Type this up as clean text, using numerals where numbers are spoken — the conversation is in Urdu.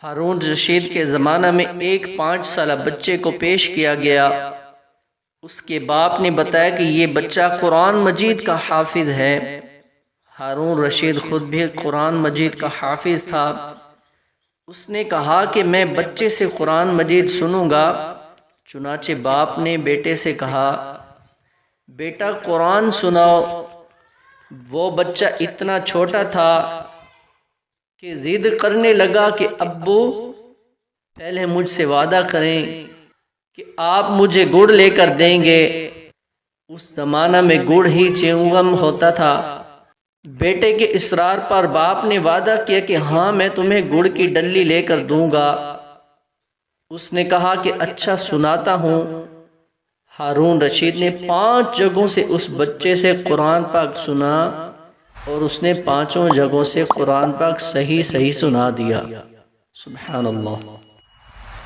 ہارون رشید کے زمانہ میں ایک 5 سالہ بچے کو پیش کیا گیا۔ اس کے باپ نے بتایا کہ یہ بچہ قرآن مجید کا حافظ ہے۔ ہارون رشید خود بھی قرآن مجید کا حافظ تھا۔ اس نے کہا کہ میں بچے سے قرآن مجید سنوں گا۔ چنانچہ باپ نے بیٹے سے کہا، بیٹا قرآن سناؤ۔ وہ بچہ اتنا چھوٹا تھا کہ ضد کرنے لگا کہ ابو پہلے مجھ سے وعدہ کریں کہ آپ مجھے گڑ لے کر دیں گے۔ اس زمانہ میں گڑ ہی چیونگم ہوتا تھا۔ بیٹے کے اصرار پر باپ نے وعدہ کیا کہ ہاں میں تمہیں گڑ کی ڈلی لے کر دوں گا۔ اس نے کہا کہ اچھا سناتا ہوں۔ ہارون رشید نے 5 جگہوں سے اس بچے سے قرآن پاک سنا اور اس نے 5 جگہوں سے قرآن پاک صحیح سنا دیا۔ سبحان اللہ۔